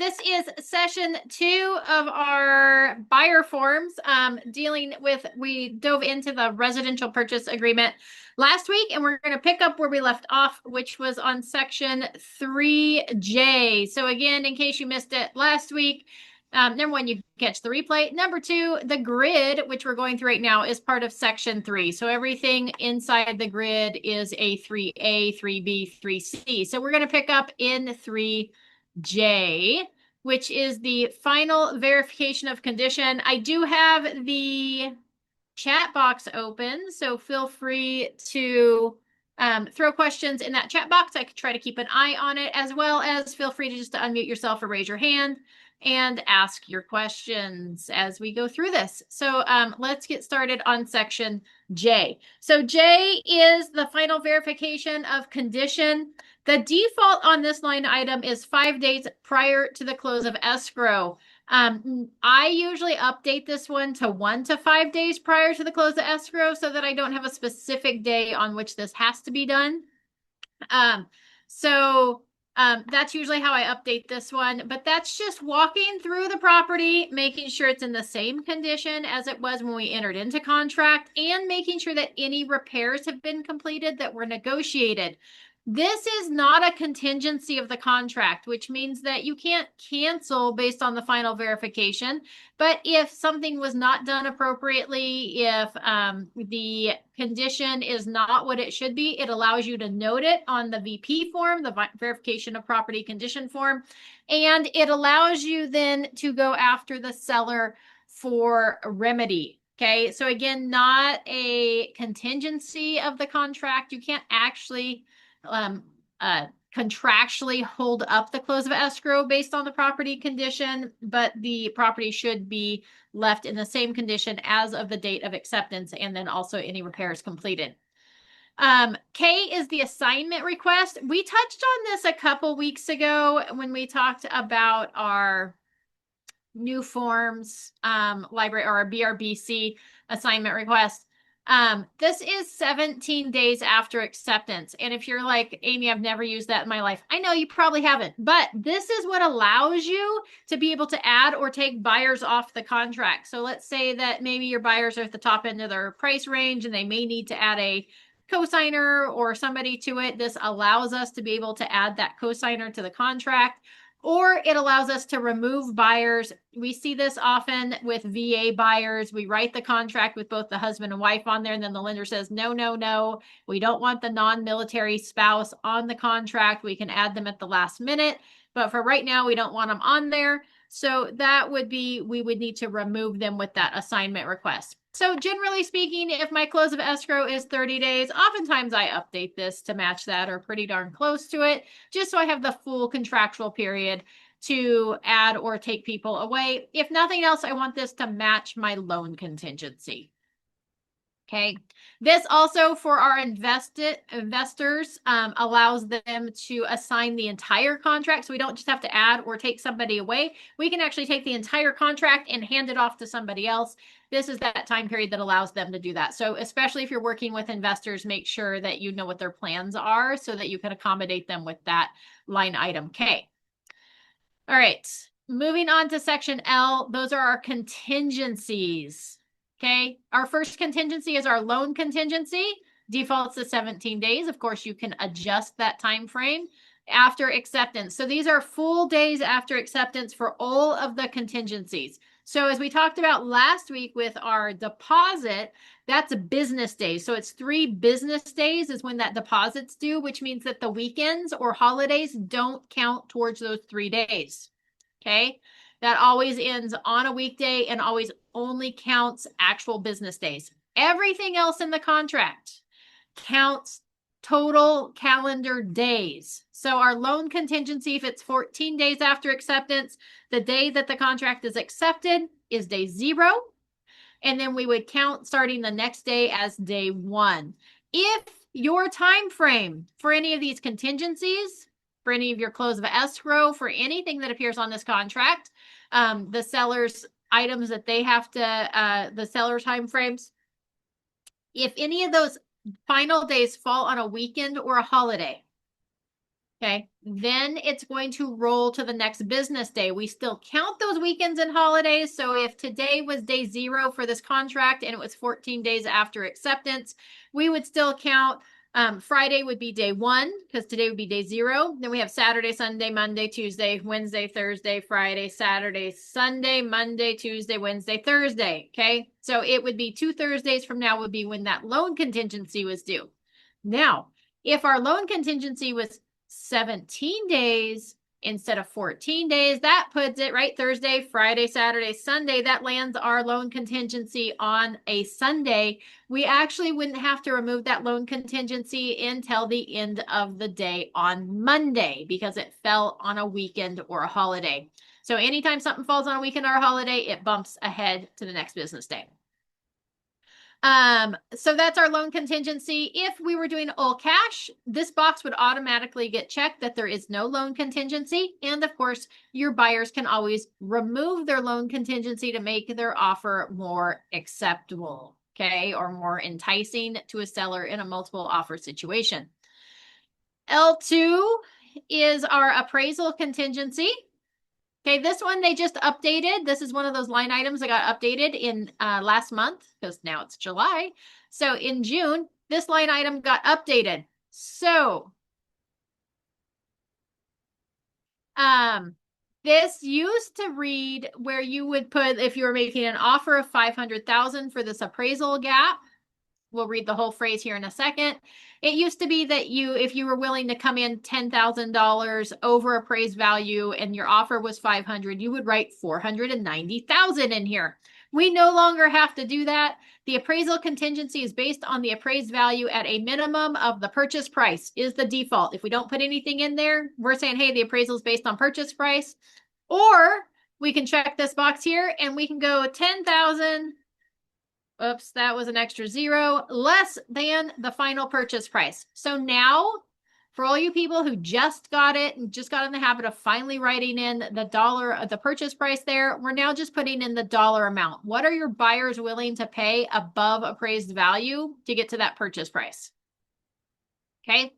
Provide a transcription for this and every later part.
this is session 2 of our buyer forms, dealing with, we dove into the residential purchase agreement last week, and we're going to pick up where we left off, which was on section 3J. So again, in case you missed it last week, number one, you catch the replay. Number two, the grid, which we're going through right now, is part of section 3. So everything inside the grid is a 3A, 3B, 3C. So we're going to pick up in 3J, which is the final verification of condition. I do have the chat box open, so feel free to throw questions in that chat box. I could try to keep an eye on it, as well as feel free to just unmute yourself or raise your hand and ask your questions as we go through this. So let's get started on section J. So J is the final verification of condition. The default on this line item is 5 days prior to the close of escrow. I usually update this one to 1 to 5 days prior to the close of escrow so that I don't have a specific day on which this has to be done. That's usually how I update this one, but that's just walking through the property, making sure it's in the same condition as it was when we entered into contract, and making sure that any repairs have been completed that were negotiated. This is not a contingency of the contract, which means that you can't cancel based on the final verification. But if something was not done appropriately, if the condition is not what it should be, it allows you to note it on the VP form, the verification of property condition form, and it allows you then to go after the seller for a remedy. Okay, so again, not a contingency of the contract. You can't actually contractually hold up the close of escrow based on the property condition, but the property should be left in the same condition as of the date of acceptance, and then also any repairs completed. K is the assignment request. We touched on this a couple weeks ago when we talked about our new forms, library, or our BRBC assignment request. This is 17 days after acceptance. And if you're like, Amy, I've never used that in my life. I know you probably haven't, but this is what allows you to be able to add or take buyers off the contract. So let's say that maybe your buyers are at the top end of their price range and they may need to add a cosigner or somebody to it. This allows us to be able to add that cosigner to the contract. Or it allows us to remove buyers. We see this often with VA buyers. We write the contract with both the husband and wife on there, and then the lender says, no, no, no, we don't want the non-military spouse on the contract. We can add them at the last minute, but for right now, we don't want them on there. So that would be, we would need to remove them with that assignment request. So generally speaking, if my close of escrow is 30 days, oftentimes I update this to match that or pretty darn close to it, just so I have the full contractual period to add or take people away. If nothing else, I want this to match my loan contingency. Okay. This also for our investors allows them to assign the entire contract. So we don't just have to add or take somebody away. We can actually take the entire contract and hand it off to somebody else. This is that time period that allows them to do that. So especially if you're working with investors, make sure that you know what their plans are so that you can accommodate them with that line item. Okay. All right. Moving on to section L, those are our contingencies. Okay, our first contingency is our loan contingency. Defaults to 17 days. Of course, you can adjust that time frame after acceptance. So these are full days after acceptance for all of the contingencies. So as we talked about last week with our deposit, that's a business days. So it's 3 business days is when that deposit's due, which means that the weekends or holidays don't count towards those 3 days. Okay. That always ends on a weekday and always only counts actual business days. Everything else in the contract counts total calendar days. So our loan contingency, if it's 14 days after acceptance, the day that the contract is accepted is day 0. And then we would count starting the next day as day 1. If your time frame for any of these contingencies, for any of your close of escrow, for anything that appears on this contract, the seller's items that they have to, the seller timeframes, if any of those final days fall on a weekend or a holiday, Okay, then it's going to roll to the next business day. We still count those weekends and holidays. So if today was day 0 for this contract and it was 14 days after acceptance, we would still count. Friday would be day 1 because today would be day 0. Then we have Saturday, Sunday, Monday, Tuesday, Wednesday, Thursday, Friday, Saturday, Sunday, Monday, Tuesday, Wednesday, Thursday. Okay, so it would be 2 Thursdays from now would be when that loan contingency was due. Now, if our loan contingency was 17 days instead of 14 days, that puts it right Thursday, Friday, Saturday, Sunday. That lands our loan contingency on a Sunday. We actually wouldn't have to remove that loan contingency until the end of the day on Monday because it fell on a weekend or a holiday. So anytime something falls on a weekend or a holiday, it bumps ahead to the next business day. So that's our loan contingency. If we were doing all cash, this box would automatically get checked that there is no loan contingency. And of course, your buyers can always remove their loan contingency to make their offer more acceptable, okay, or more enticing to a seller in a multiple offer situation. L2 is our appraisal contingency. Okay, this one they just updated. This is one of those line items that got updated in last month because now it's July. So in June, this line item got updated. So this used to read where you would put, if you were making an offer of 500,000 for this appraisal gap, we'll read the whole phrase here in a second. It used to be that if you were willing to come in $10,000 over appraised value and your offer was 500, you would write 490,000 in here. We no longer have to do that. The appraisal contingency is based on the appraised value at a minimum of the purchase price is the default. If we don't put anything in there, we're saying, hey, the appraisal is based on purchase price. Or we can check this box here and we can go 10,000. Oops, that was an extra 0, less than the final purchase price. So now, for all you people who just got it and just got in the habit of finally writing in the purchase price there, we're now just putting in the dollar amount. What are your buyers willing to pay above appraised value to get to that purchase price? Okay.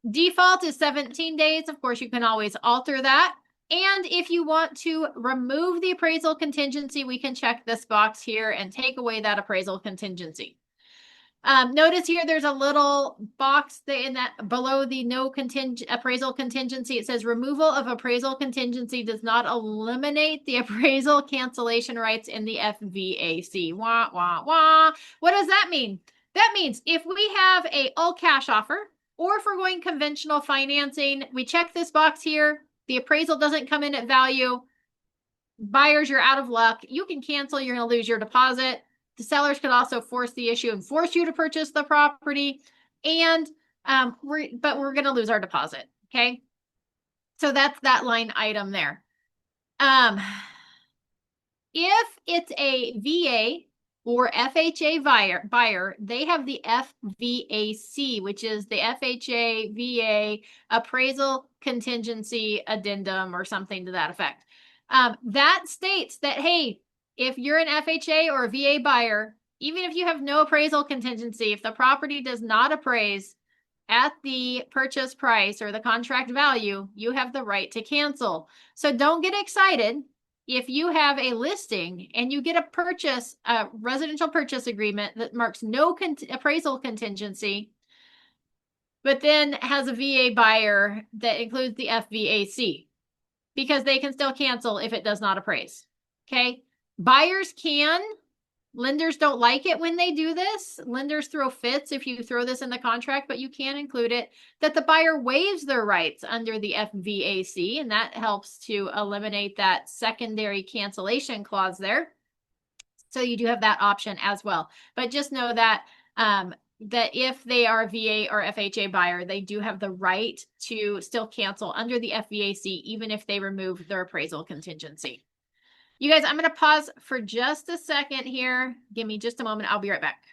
Default is 17 days. Of course, you can always alter that. And if you want to remove the appraisal contingency, we can check this box here and take away that appraisal contingency. Notice here there's a little box in that below the no appraisal contingency. It says removal of appraisal contingency does not eliminate the appraisal cancellation rights in the FVAC. Wah, wah, wah. What does that mean? That means if we have a all cash offer or if we're going conventional financing, we check this box here. The appraisal doesn't come in at value. Buyers, you're out of luck. You can cancel. You're going to lose your deposit. The sellers could also force the issue and force you to purchase the property. And we're going to lose our deposit. Okay. So that's that line item there. If it's a VA or FHA buyer, they have the FVAC, which is the FHA VA appraisal contingency addendum or something to that effect. That states that, hey, if you're an FHA or a VA buyer, even if you have no appraisal contingency, if the property does not appraise at the purchase price or the contract value, you have the right to cancel. So don't get excited if you have a listing and you get a residential purchase agreement that marks no appraisal contingency, but then has a VA buyer that includes the FVAC, because they can still cancel if it does not appraise. Okay. Buyers can. Lenders don't like it when they do this. Lenders throw fits if you throw this in the contract, but you can include it that the buyer waives their rights under the FVAC, and that helps to eliminate that secondary cancellation clause there. So you do have that option as well. But just know that that if they are a VA or FHA buyer, they do have the right to still cancel under the FVAC, even if they remove their appraisal contingency. You guys, I'm going to pause for just a second here. Give me just a moment. I'll be right back.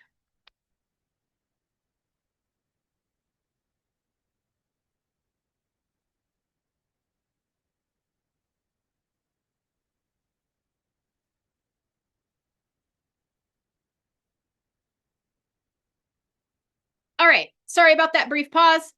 All right. Sorry about that brief pause.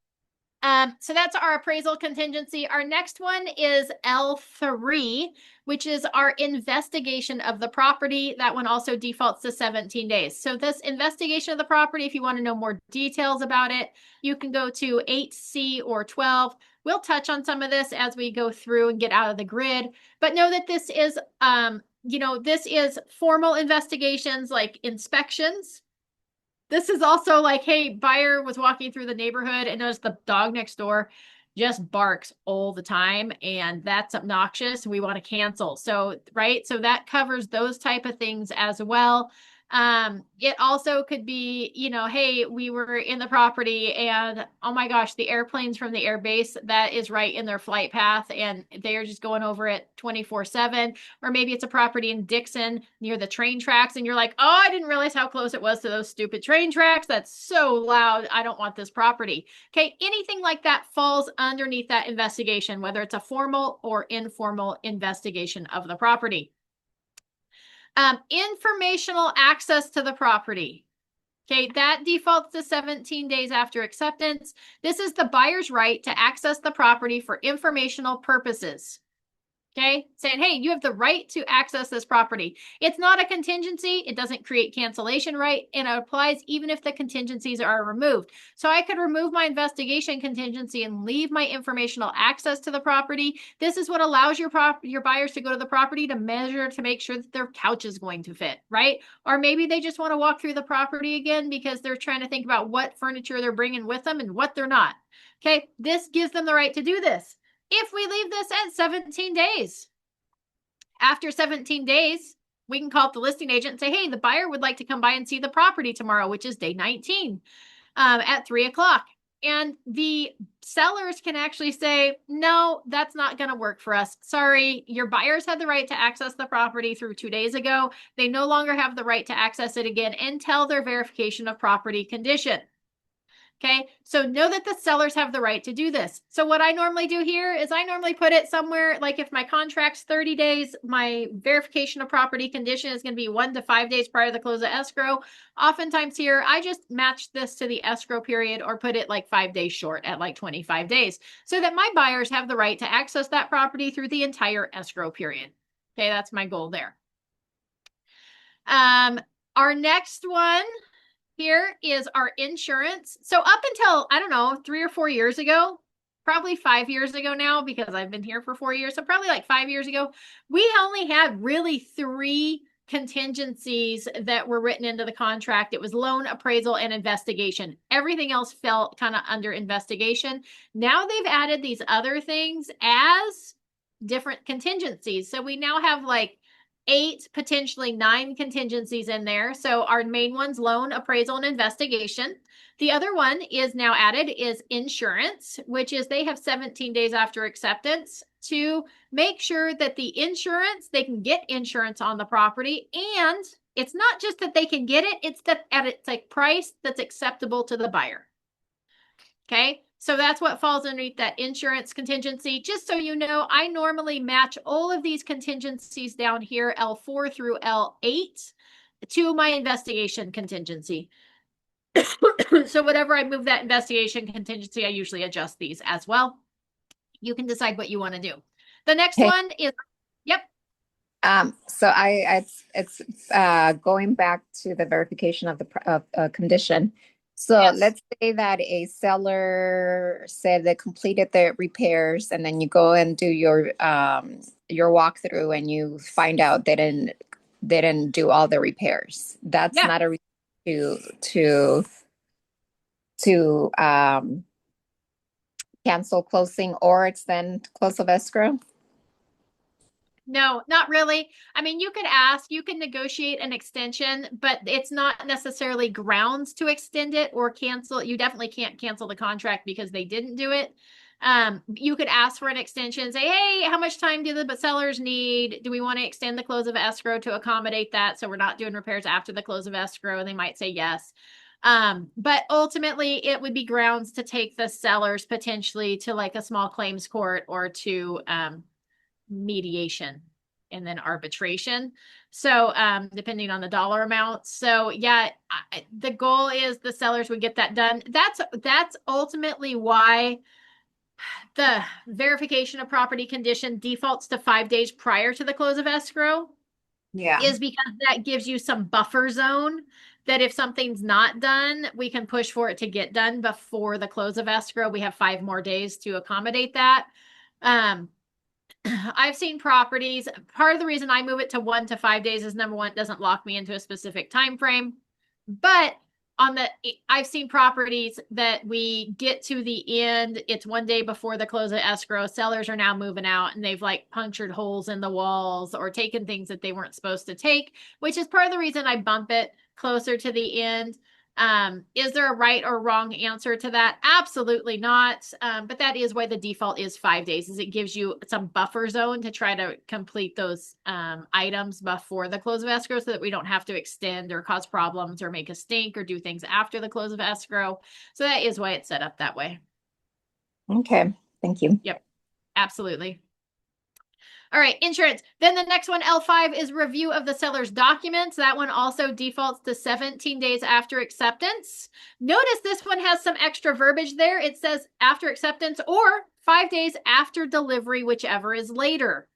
So that's our appraisal contingency. Our next one is L3, which is our investigation of the property. That one also defaults to 17 days. So this investigation of the property, if you want to know more details about it, you can go to 8C or 12. We'll touch on some of this as we go through and get out of the grid, but know that this is, this is formal investigations like inspections. This is also like, hey, buyer was walking through the neighborhood and noticed the dog next door just barks all the time, and that's obnoxious. We want to cancel. So, right. So that covers those type of things as well. It also could be, hey, we were in the property and oh my gosh, the airplanes from the air base that is right in their flight path and they are just going over it 24/7. Or maybe it's a property in Dixon near the train tracks and you're like, oh, I didn't realize how close it was to those stupid train tracks. That's so loud. I don't want this property. Okay. Anything like that falls underneath that investigation, whether it's a formal or informal investigation of the property. Informational access to the property. Okay, that defaults to 17 days after acceptance. This is the buyer's right to access the property for informational purposes. Okay, saying, hey, you have the right to access this property. It's not a contingency. It doesn't create cancellation right, and it applies even if the contingencies are removed. So I could remove my investigation contingency and leave my informational access to the property. This is what allows your buyers to go to the property to measure to make sure that their couch is going to fit, right? Or maybe they just want to walk through the property again because they're trying to think about what furniture they're bringing with them and what they're not. Okay, this gives them the right to do this. If we leave this at 17 days, after 17 days, we can call up the listing agent and say, hey, the buyer would like to come by and see the property tomorrow, which is day 19 at 3:00. And the sellers can actually say, no, that's not going to work for us. Sorry, your buyers had the right to access the property through 2 days ago. They no longer have the right to access it again until their verification of property condition. Okay, so know that the sellers have the right to do this. So what I normally do here is I normally put it somewhere, like if my contract's 30 days, my verification of property condition is going to be 1 to 5 days prior to the close of escrow. Oftentimes here, I just match this to the escrow period or put it like 5 days short at like 25 days so that my buyers have the right to access that property through the entire escrow period. Okay, that's my goal there. Our next one here is our insurance. So up until, I don't know, 3 or 4 years ago, probably 5 years ago now, because I've been here for 4 years. So probably like 5 years ago, we only had really 3 contingencies that were written into the contract. It was loan, appraisal, and investigation. Everything else fell kind of under investigation. Now they've added these other things as different contingencies. So we now have like 8, potentially 9 contingencies in there. So our main one's loan, appraisal, and investigation. The other one is now added is insurance, which is they have 17 days after acceptance to make sure that the insurance, they can get insurance on the property. And it's not just that they can get it, it's that at its like price that's acceptable to the buyer. Okay. So that's what falls underneath that insurance contingency. Just so you know, I normally match all of these contingencies down here, L4 through L8, to my investigation contingency. So whatever I move that investigation contingency, I usually adjust these as well. You can decide what you want to do. The next one is, yep. So it's going back to the verification of the condition. So Yes. let's say that a seller said they completed the repairs, and then you go and do your walkthrough, and you find out they didn't do all the repairs. That's not a reason to cancel closing or extend close of escrow. No, not really. I mean, you could ask, you can negotiate an extension, but it's not necessarily grounds to extend it or cancel. You definitely can't cancel the contract because they didn't do it. You could ask for an extension, say, hey, how much time do the sellers need? Do we want to extend the close of escrow to accommodate that? So we're not doing repairs after the close of escrow. And they might say yes. But ultimately it would be grounds to take the sellers potentially to like a small claims court or to, mediation. and then arbitration. So depending on the dollar amount. So yeah, the goal is the sellers would get that done. That's ultimately why the verification of property condition defaults to 5 days prior to the close of escrow, Yeah. is because that gives you some buffer zone that if something's not done, we can push for it to get done before the close of escrow. We have 5 more days to accommodate that. I've seen properties. Part of the reason I move it to 1 to 5 days is, number one, it doesn't lock me into a specific time frame. But I've seen properties that we get to the end, it's 1 day before the close of escrow. Sellers are now moving out and they've like punctured holes in the walls or taken things that they weren't supposed to take, which is part of the reason I bump it closer to the end. Is there a right or wrong answer to that? Absolutely not. But that is why the default is 5 days, is it gives you some buffer zone to try to complete those items before the close of escrow so that we don't have to extend or cause problems or make a stink or do things after the close of escrow. So that is why it's set up that way. Okay. Thank you. Yep, absolutely. All right, insurance. Then the next one, L5, is review of the seller's documents. That one also defaults to 17 days after acceptance. Notice this one has some extra verbiage there. It says after acceptance or 5 days after delivery, whichever is later.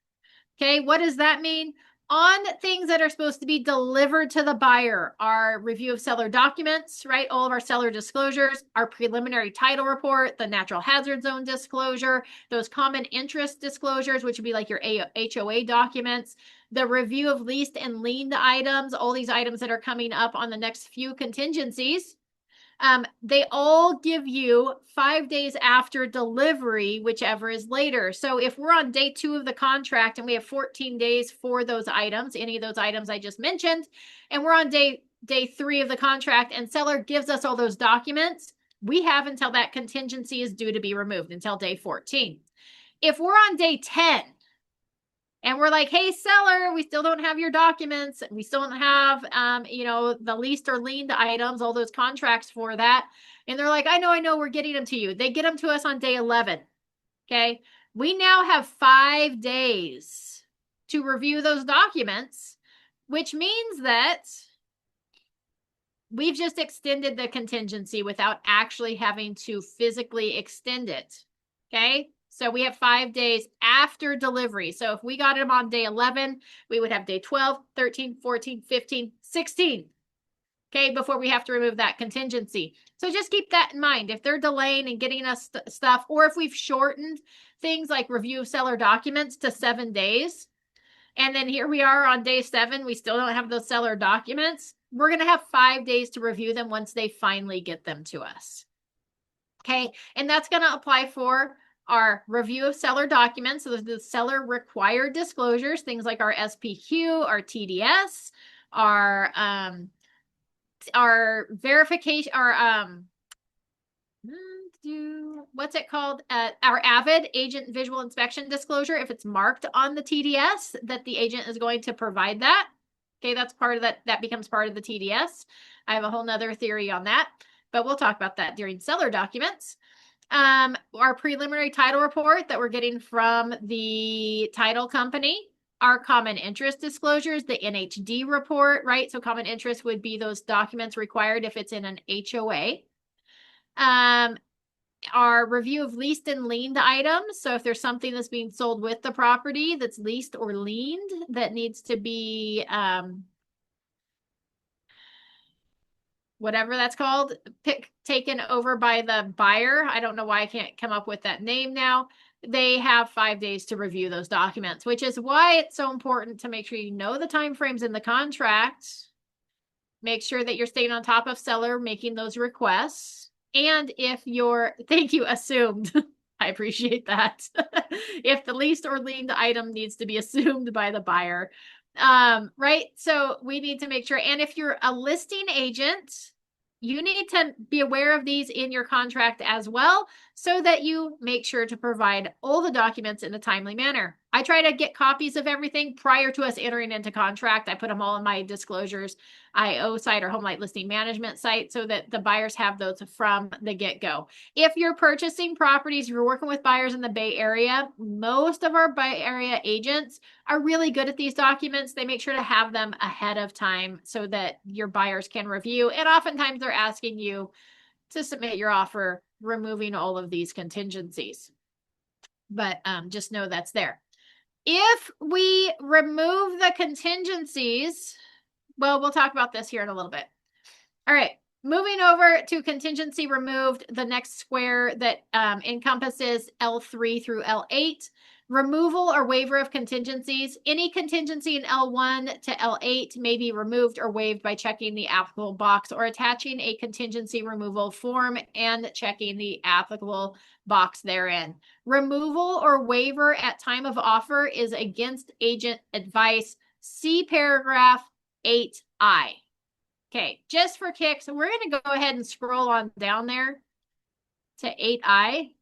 Okay, what does that mean? On things that are supposed to be delivered to the buyer, our review of seller documents, right? All of our seller disclosures, our preliminary title report, the natural hazard zone disclosure, those common interest disclosures, which would be like your HOA documents, the review of leased and liened items, all these items that are coming up on the next few contingencies. They all give you 5 days after delivery, whichever is later. So if we're on day 2 of the contract and we have 14 days for those items, any of those items I just mentioned, and we're on day 3 of the contract and seller gives us all those documents, we have until that contingency is due to be removed, until day 14. If we're on day 10, and we're like, hey, seller, we still don't have your documents. We still don't have, the leased or liened items, all those contracts for that. And they're like, I know, we're getting them to you. They get them to us on day 11. Okay. We now have 5 days to review those documents, which means that we've just extended the contingency without actually having to physically extend it. Okay. So we have 5 days after delivery. So if we got them on day 11, we would have day 12, 13, 14, 15, 16. Okay, before we have to remove that contingency. So just keep that in mind. If they're delaying and getting us stuff, or if we've shortened things like review of seller documents to 7 days, and then here we are on day 7, we still don't have those seller documents, we're going to have 5 days to review them once they finally get them to us. Okay, and that's going to apply for our review of seller documents, so the seller required disclosures, things like our SPQ, our TDS, our verification, what's it called? Our AVID, agent visual inspection disclosure, if it's marked on the TDS that the agent is going to provide that. Okay, that's part of that becomes part of the TDS. I have a whole nother theory on that, but we'll talk about that during seller documents. Our preliminary title report that we're getting from the title company, our common interest disclosures, the NHD report, right? So common interest would be those documents required if it's in an HOA. Our review of leased and liened items. So if there's something that's being sold with the property that's leased or liened that needs to be, whatever that's called, taken over by the buyer. I don't know why I can't come up with that name now. They have 5 days to review those documents, which is why it's so important to make sure you know the timeframes in the contract. Make sure that you're staying on top of seller making those requests. And if you're, thank you, assumed. I appreciate that. If the leased or liened item needs to be assumed by the buyer. Right? So we need to make sure. And if you're a listing agent, you need to be aware of these in your contract as well, so that you make sure to provide all the documents in a timely manner. I try to get copies of everything prior to us entering into contract. I put them all in my disclosures IO site or home light listing management site so that the buyers have those from the get-go. If you're purchasing properties, you're working with buyers in the Bay Area, most of our Bay Area agents are really good at these documents. They make sure to have them ahead of time so that your buyers can review. And oftentimes they're asking you to submit your offer, removing all of these contingencies. But just know that's there. If we remove the contingencies, well, we'll talk about this here in a little bit. All right, moving over to contingency removed, the next square that encompasses L3 through L8. Removal or waiver of contingencies. Any contingency in L1 to L8 may be removed or waived by checking the applicable box or attaching a contingency removal form and checking the applicable box therein. Removal or waiver at time of offer is against agent advice. See paragraph 8I. Okay, just for kicks, we're going to go ahead and scroll on down there to 8I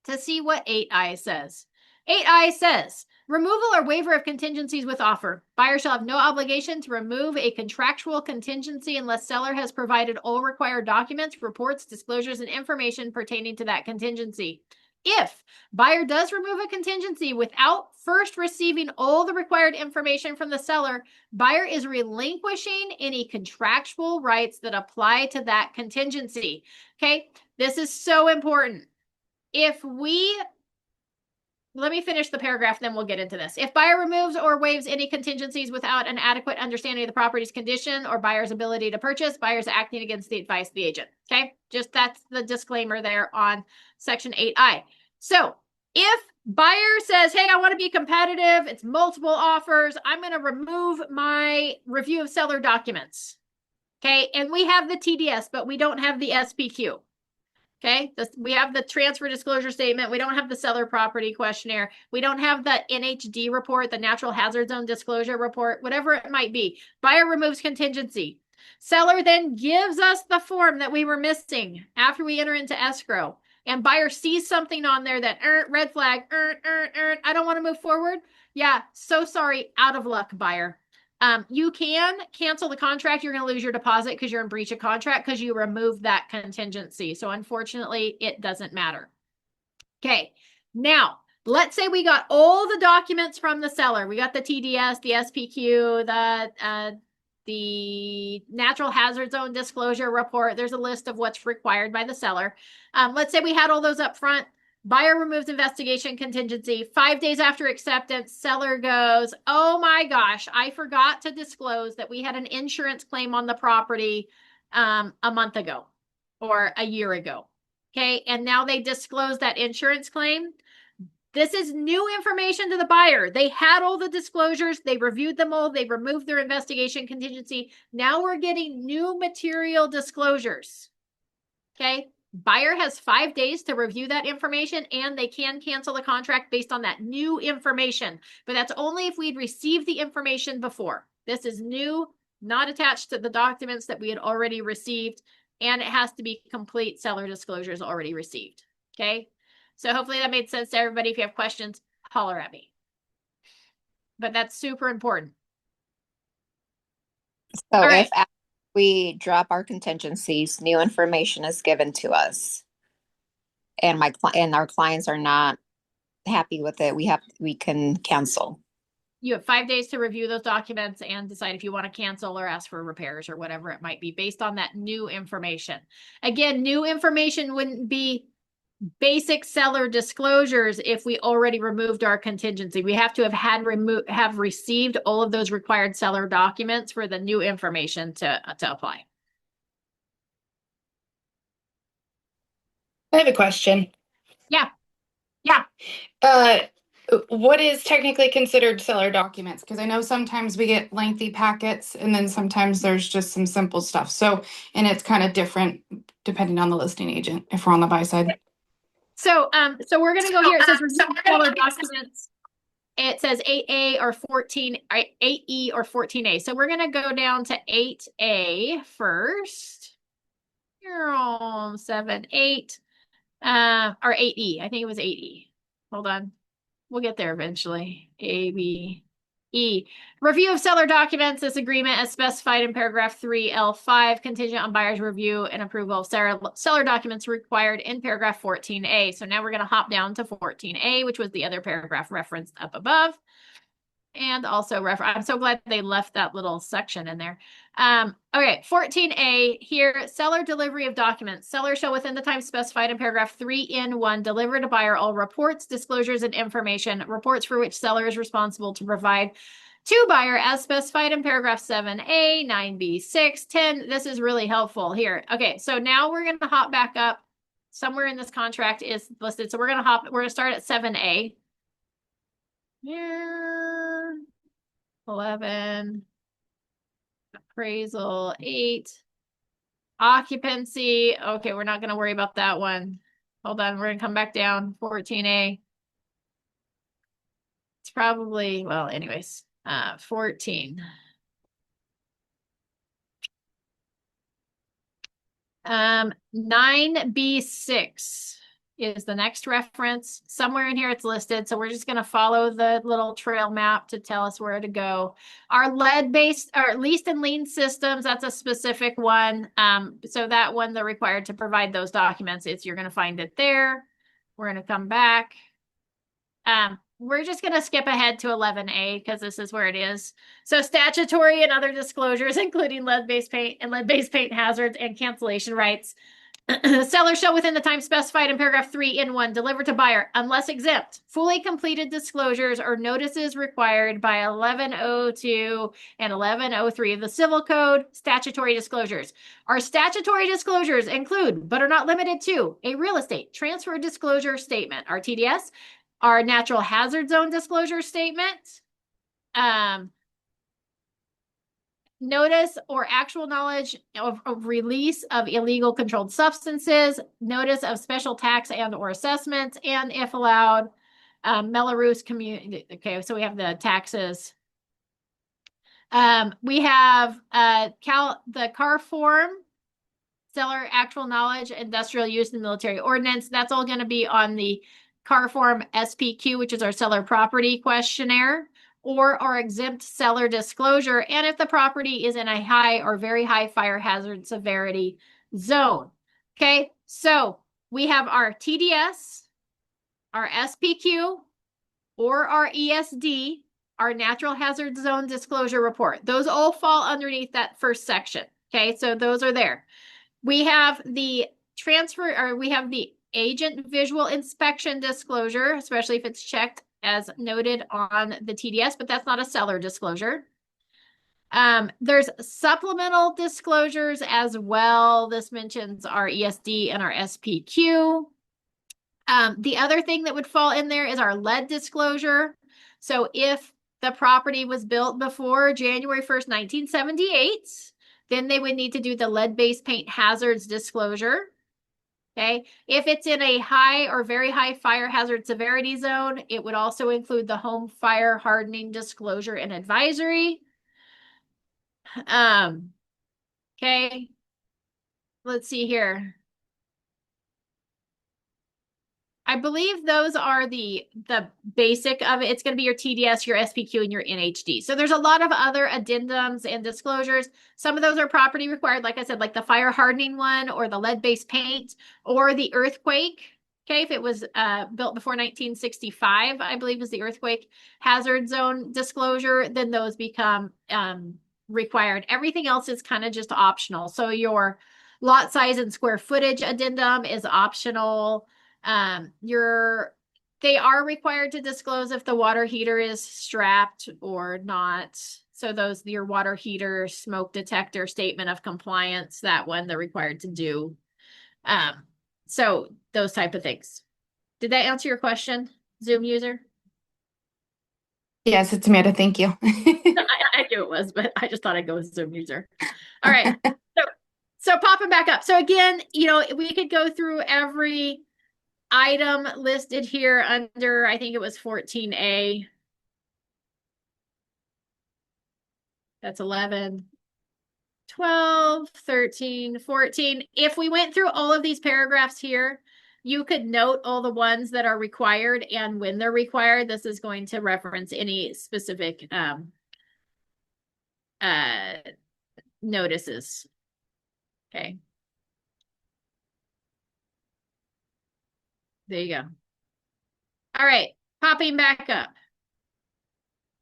to see what 8I says. 8I says, removal or waiver of contingencies with offer. Buyer shall have no obligation to remove a contractual contingency unless seller has provided all required documents, reports, disclosures, and information pertaining to that contingency. If buyer does remove a contingency without first receiving all the required information from the seller, buyer is relinquishing any contractual rights that apply to that contingency. Okay, this is so important. Let me finish the paragraph, then we'll get into this. If buyer removes or waives any contingencies without an adequate understanding of the property's condition or buyer's ability to purchase, buyer's acting against the advice of the agent. Okay, just that's the disclaimer there on section 8I. So if buyer says, hey, I want to be competitive, it's multiple offers, I'm going to remove my review of seller documents. Okay, and we have the TDS, but we don't have the SPQ. Okay, we have the transfer disclosure statement. We don't have the seller property questionnaire. We don't have the NHD report, the natural hazard zone disclosure report, whatever it might be. Buyer removes contingency. Seller then gives us the form that we were missing after we enter into escrow. And buyer sees something on there that red flag, I don't want to move forward. Yeah, so sorry, out of luck, buyer. You can cancel the contract. You're going to lose your deposit because you're in breach of contract because you removed that contingency. So unfortunately, it doesn't matter. Okay, now let's say we got all the documents from the seller. We got the TDS, the SPQ, the natural hazard zone disclosure report. There's a list of what's required by the seller. Let's say we had all those up front. Buyer removes investigation contingency. 5 days after acceptance, seller goes, oh my gosh, I forgot to disclose that we had an insurance claim on the property a month ago or a year ago. Okay, and now they disclose that insurance claim. This is new information to the buyer. They had all the disclosures. They reviewed them all. They removed their investigation contingency. Now we're getting new material disclosures. Okay. Buyer has 5 days to review that information and they can cancel the contract based on that new information. But that's only if we'd received the information before. This is new, not attached to the documents that we had already received. And it has to be complete seller disclosures already received. Okay. So hopefully that made sense to everybody. If you have questions, holler at me. But that's super important. So All right. if after we drop our contingencies, new information is given to us, and our clients are not happy with it, we can cancel. You have 5 days to review those documents and decide if you want to cancel or ask for repairs or whatever it might be based on that new information. Again, new information wouldn't be basic seller disclosures if we already removed our contingency. We have to have received all of those required seller documents for the new information to apply. I have a question. Yeah. What is technically considered seller documents? Because I know sometimes we get lengthy packets and then sometimes there's just some simple stuff. So, and it's kind of different depending on the listing agent if we're on the buy side. So we're going to go here. It says review seller documents. It says 8A or 14, 8E or 14A. So we're going to go down to 8A first. You're on 7, 8, or 8E. I think it was 8E. Hold on. We'll get there eventually. A, B, E. Review of seller documents. This agreement as specified in paragraph 3L5, contingent on buyer's review and approval of seller documents required in paragraph 14A. So now we're going to hop down to 14A, which was the other paragraph referenced up above. And also I'm so glad they left that little section in there. Okay, 14A here, seller delivery of documents. Seller shall within the time specified in paragraph 3N1 deliver to buyer all reports, disclosures, and information, reports for which seller is responsible to provide to buyer as specified in paragraph 7A, 9B, 6, 10. This is really helpful here. Okay, so now we're going to hop back up. Somewhere in this contract is listed. So we're going to start at 7A. Yeah. 11. Appraisal 8. Occupancy. Okay, we're not going to worry about that one. Hold on, we're going to come back down. 14A. It's probably, well, anyways, 14. 9B6 is the next reference. Somewhere in here it's listed, so we're just going to follow the little trail map to tell us where to go. Our lead-based, or leased and lien systems, that's a specific one. So that one, they're required to provide those documents. You're going to find it there. We're going to come back. We're just going to skip ahead to 11A because this is where it is. So statutory and other disclosures, including lead-based paint and lead-based paint hazards and cancellation rights. Seller shall within the time specified in paragraph 3N1 deliver to buyer unless exempt fully completed disclosures or notices required by 1102 and 1103 of the Civil Code. Statutory disclosures. Our statutory disclosures include but are not limited to a real estate transfer disclosure statement, our TDS, our natural hazard zone disclosure statement, notice or actual knowledge of release of illegal controlled substances, notice of special tax and or assessments, and if allowed, Belarus community. Okay, so we have the taxes. We have the car form, seller actual knowledge, industrial use, and military ordinance. That's all going to be on the car form SPQ, which is our seller property questionnaire, or our exempt seller disclosure, and if the property is in a high or very high fire hazard severity zone. Okay, so we have our TDS, our SPQ, or our ESD, our natural hazard zone disclosure report. Those all fall underneath that first section. Okay, so those are there. We have the agent visual inspection disclosure, especially if it's checked as noted on the TDS, but that's not a seller disclosure. There's supplemental disclosures as well. This mentions our ESD and our SPQ. The other thing that would fall in there is our lead disclosure. So if the property was built before January 1st, 1978, then they would need to do the lead-based paint hazards disclosure. Okay, if it's in a high or very high fire hazard severity zone, it would also include the home fire hardening disclosure and advisory. Okay, let's see here. I believe those are the basic of it. It's going to be your TDS, your SPQ, and your NHD. So there's a lot of other addendums and disclosures. Some of those are property required, like I said, like the fire hardening one or the lead-based paint or the earthquake. Okay, if it was built before 1965, I believe is the earthquake hazard zone disclosure, then those become required. Everything else is kind of just optional. So your lot size and square footage addendum is optional. They are required to disclose if the water heater is strapped or not. So your water heater, smoke detector, statement of compliance, that one they're required to do. So those type of things. Did that answer your question, Zoom user? Yes, it's Amanda. Thank you. I knew it was, but I just thought I'd go with Zoom user. All right. So popping back up. So again, we could go through every item listed here under, I think it was 14A. That's 11, 12, 13, 14. If we went through all of these paragraphs here, you could note all the ones that are required and when they're required. This is going to reference any specific notices. Okay. There you go. All right, popping back up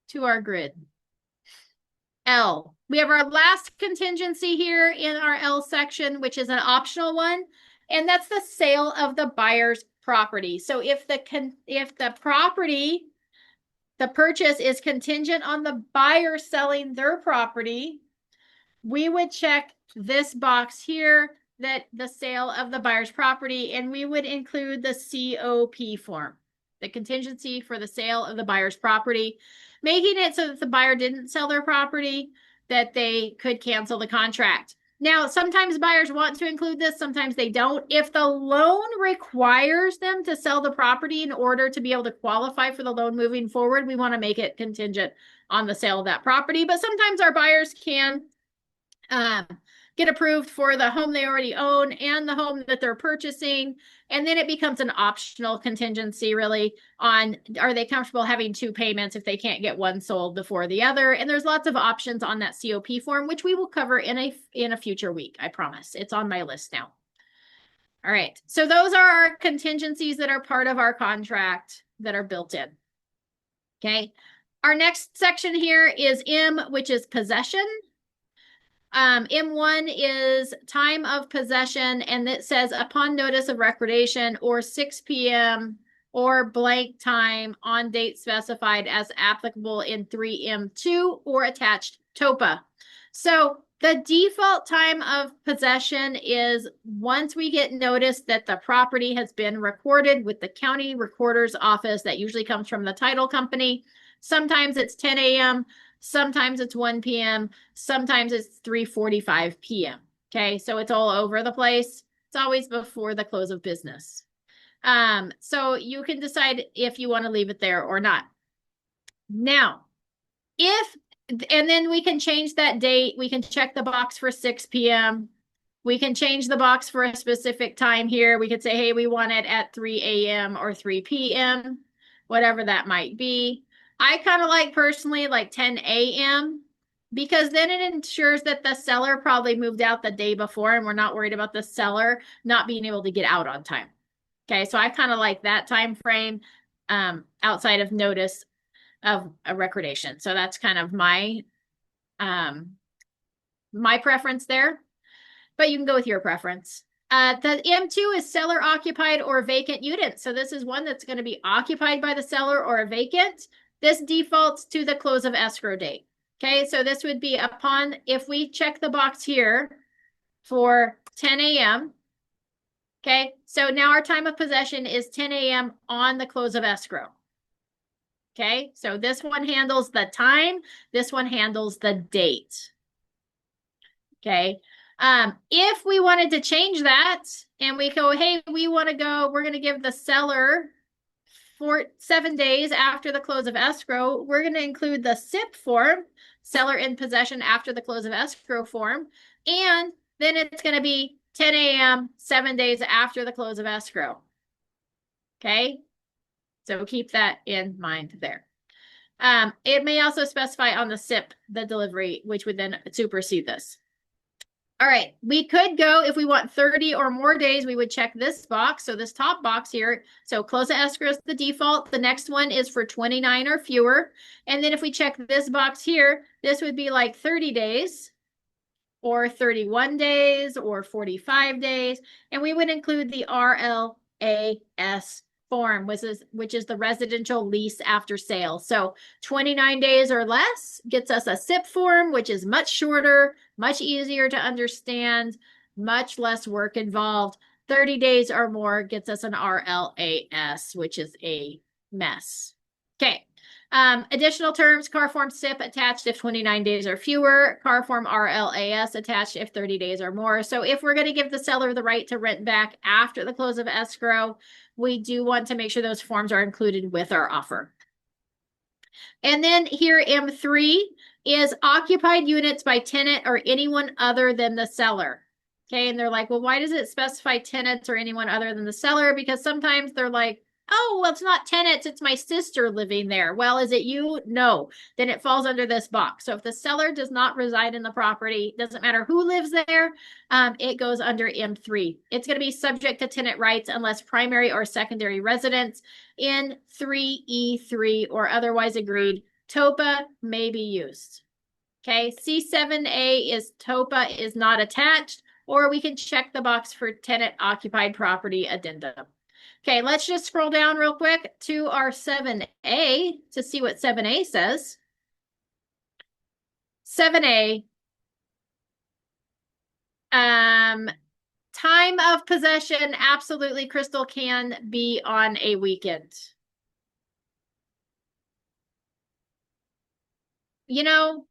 to our grid. L. We have our last contingency here in our L section, which is an optional one, and that's the sale of the buyer's property. So if the property, the purchase is contingent on the buyer selling their property, we would check this box here, that the sale of the buyer's property, and we would include the COP form, the contingency for the sale of the buyer's property, making it so that the buyer didn't sell their property, that they could cancel the contract. Now, sometimes buyers want to include this, sometimes they don't. If the loan requires them to sell the property in order to be able to qualify for the loan moving forward, we want to make it contingent on the sale of that property. But sometimes our buyers can get approved for the home they already own and the home that they're purchasing. And then it becomes an optional contingency really on, are they comfortable having two payments if they can't get one sold before the other? And there's lots of options on that COP form, which we will cover in a future week. I promise. It's on my list now. All right. So those are our contingencies that are part of our contract that are built in. Okay. Our next section here is M, which is possession. M1 is time of possession, and it says upon notice of recordation or 6 p.m. or blank time on date specified as applicable in 3M2 or attached TOPA. So the default time of possession is once we get notice that the property has been recorded with the county recorder's office. That usually comes from the title company. Sometimes it's 10 a.m., sometimes it's 1 p.m., sometimes it's 3:45 p.m. Okay, so it's all over the place. It's always before the close of business. So you can decide if you want to leave it there or not. Now, and then we can change that date. We can check the box for 6 p.m. We can change the box for a specific time here. We could say, hey, we want it at 3 a.m. or 3 p.m., whatever that might be. I kind of like personally like 10 a.m. because then it ensures that the seller probably moved out the day before and we're not worried about the seller not being able to get out on time. Okay, so I kind of like that time frame outside of notice of a recordation. So that's kind of my my preference there, but you can go with your preference. The M2 is seller occupied or vacant unit. So this is one that's going to be occupied by the seller or a vacant. This defaults to the close of escrow date. Okay, so this would be upon, if we check the box here for 10 a.m. Okay, so now our time of possession is 10 a.m. on the close of escrow. Okay, so this one handles the time, this one handles the date. Okay, if we wanted to change that and we go, hey, we want to go, we're going to give the seller for 7 days after the close of escrow, we're going to include the SIP form, seller in possession after the close of escrow form, and then it's going to be 10 a.m., 7 days after the close of escrow. Okay, so keep that in mind there. It may also specify on the SIP the delivery, which would then supersede this. All right, we could go, if we want 30 or more days, we would check this box. So this top box here, so close of escrow is the default. The next one is for 29 or fewer. And then if we check this box here, this would be like 30 days or 31 days or 45 days. And we would include the RLAS form, which is the residential lease after sale. So 29 days or less gets us a SIP form, which is much shorter, much easier to understand, much less work involved. 30 days or more gets us an RLAS, which is a mess. Okay. Additional terms, car form SIP attached if 29 days or fewer, car form RLAS attached if 30 days or more. So if we're going to give the seller the right to rent back after the close of escrow, we do want to make sure those forms are included with our offer. And then here M3 is occupied units by tenant or anyone other than the seller. Okay, and they're like, well, why does it specify tenants or anyone other than the seller? Because sometimes they're like, oh, well, it's not tenants, it's my sister living there. Well, is it you? No. Then it falls under this box. So if the seller does not reside in the property, doesn't matter who lives there, it goes under M3. It's going to be subject to tenant rights unless primary or secondary residence in 3E3 or otherwise agreed. TOPA may be used. Okay, C7A is TOPA is not attached, or we can check the box for tenant occupied property addendum. Okay, let's just scroll down real quick to our 7A to see what 7A says. 7A, time of possession, absolutely, Crystal, can be on a weekend. You know,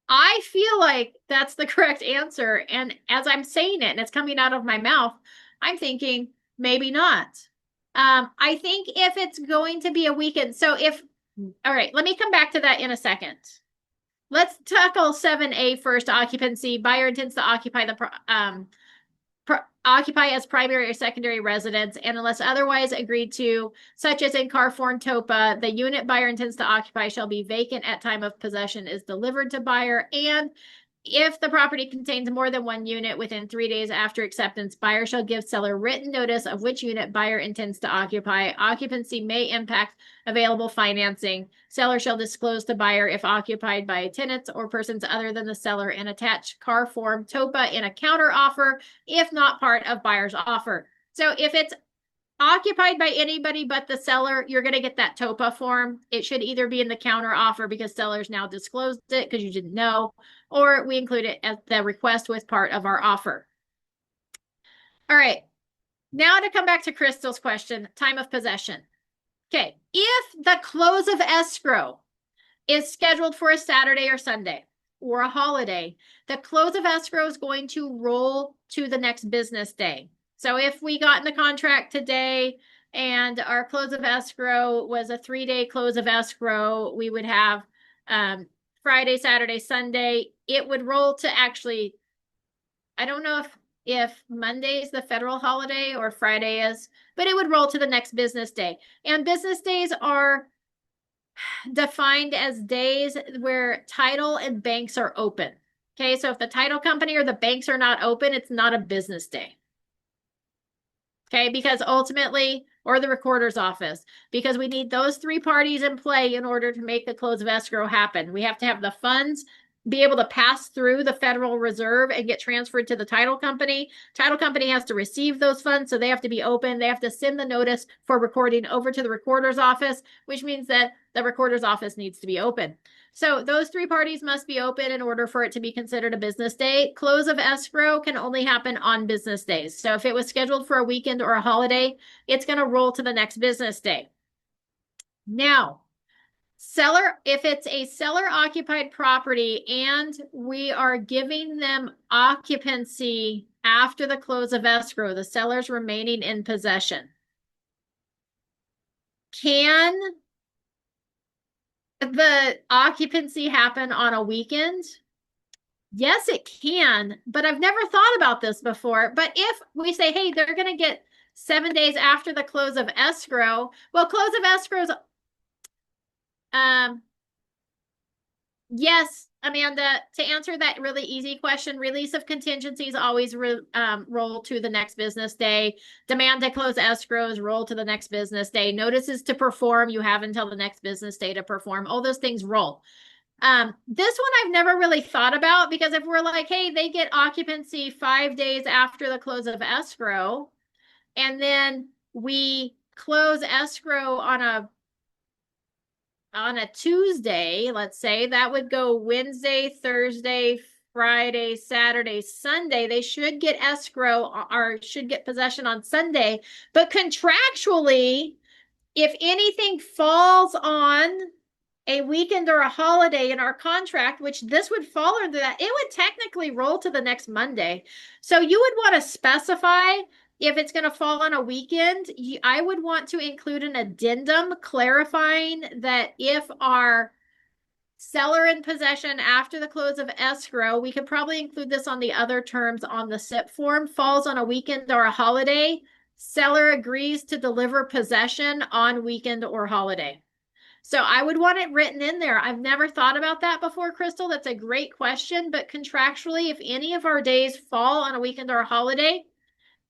I feel like that's the correct answer. And as I'm saying it and it's coming out of my mouth, I'm thinking maybe not. I think if it's going to be a weekend, all right, let me come back to that in a second. Let's tackle 7A first, occupancy. Buyer intends to occupy occupy as primary or secondary residence, and unless otherwise agreed to, such as in Carform TOPA, the unit buyer intends to occupy shall be vacant at time of possession is delivered to buyer, and if the property contains more than one unit within 3 days after acceptance, buyer shall give seller written notice of which unit buyer intends to occupy. Occupancy may impact available financing. Seller shall disclose to buyer if occupied by tenants or persons other than the seller and attach Carform TOPA in a counter offer if not part of buyer's offer. So if it's occupied by anybody but the seller, you're going to get that TOPA form. It should either be in the counter offer because sellers now disclosed it because you didn't know, or we include it as the request with part of our offer. All right. Now to come back to Crystal's question, time of possession. Okay. If the close of escrow is scheduled for a Saturday or Sunday or a holiday, the close of escrow is going to roll to the next business day. So if we got in the contract today and our close of escrow was a 3-day close of escrow, we would have Friday, Saturday, Sunday. It would roll to actually, I don't know if Monday is the federal holiday or Friday is, but it would roll to the next business day. And business days are defined as days where title and banks are open. Okay, so if the title company or the banks are not open, it's not a business day. Okay, because ultimately, or the recorder's office, because we need those 3 parties in play in order to make the close of escrow happen. We have to have the funds be able to pass through the Federal Reserve and get transferred to the title company. Title company has to receive those funds, so they have to be open. They have to send the notice for recording over to the recorder's office, which means that the recorder's office needs to be open. So those 3 parties must be open in order for it to be considered a business day. Close of escrow can only happen on business days. So if it was scheduled for a weekend or a holiday, it's going to roll to the next business day. Now, if it's a seller occupied property and we are giving them occupancy after the close of escrow, the seller's remaining in possession, can the occupancy happen on a weekend? Yes, it can, but I've never thought about this before. But if we say, hey, they're going to get 7 days after the close of escrow, well, close of escrow is, yes, Amanda, to answer that really easy question, release of contingencies always roll to the next business day. Demand to close escrows roll to the next business day. Notices to perform, you have until the next business day to perform. All those things roll. This one I've never really thought about because if we're like, hey, they get occupancy 5 days after the close of escrow, and then we close escrow on a Tuesday, let's say, that would go Wednesday, Thursday, Friday, Saturday, Sunday. They should get escrow or should get possession on Sunday. But contractually, if anything falls on a weekend or a holiday in our contract, which this would fall under that, it would technically roll to the next Monday. So you would want to specify if it's going to fall on a weekend. I would want to include an addendum clarifying that if our Seller in possession after the close of escrow, we could probably include this on the other terms on the SIP form, falls on a weekend or a holiday. Seller agrees to deliver possession on weekend or holiday. So I would want it written in there. I've never thought about that before, Crystal. That's a great question. But contractually, if any of our days fall on a weekend or a holiday,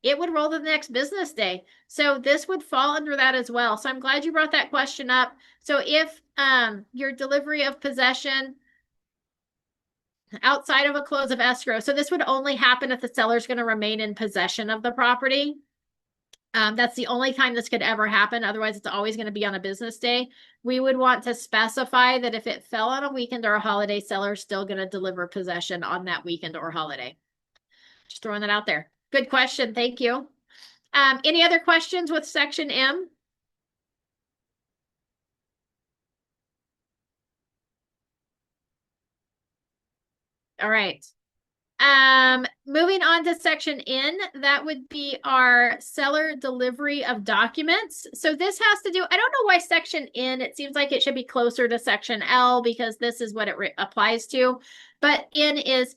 it would roll to the next business day. So this would fall under that as well. So I'm glad you brought that question up. So if your delivery of possession outside of a close of escrow, so this would only happen if the seller's going to remain in possession of the property. That's the only time this could ever happen. Otherwise, it's always going to be on a business day. We would want to specify that if it fell on a weekend or a holiday, seller's still going to deliver possession on that weekend or holiday. Just throwing that out there. Good question. Thank you. Any other questions with section M? All right. Moving on to section N, that would be our seller delivery of documents. So this has to do, I don't know why section N, it seems like it should be closer to section L because this is what it applies to, but N is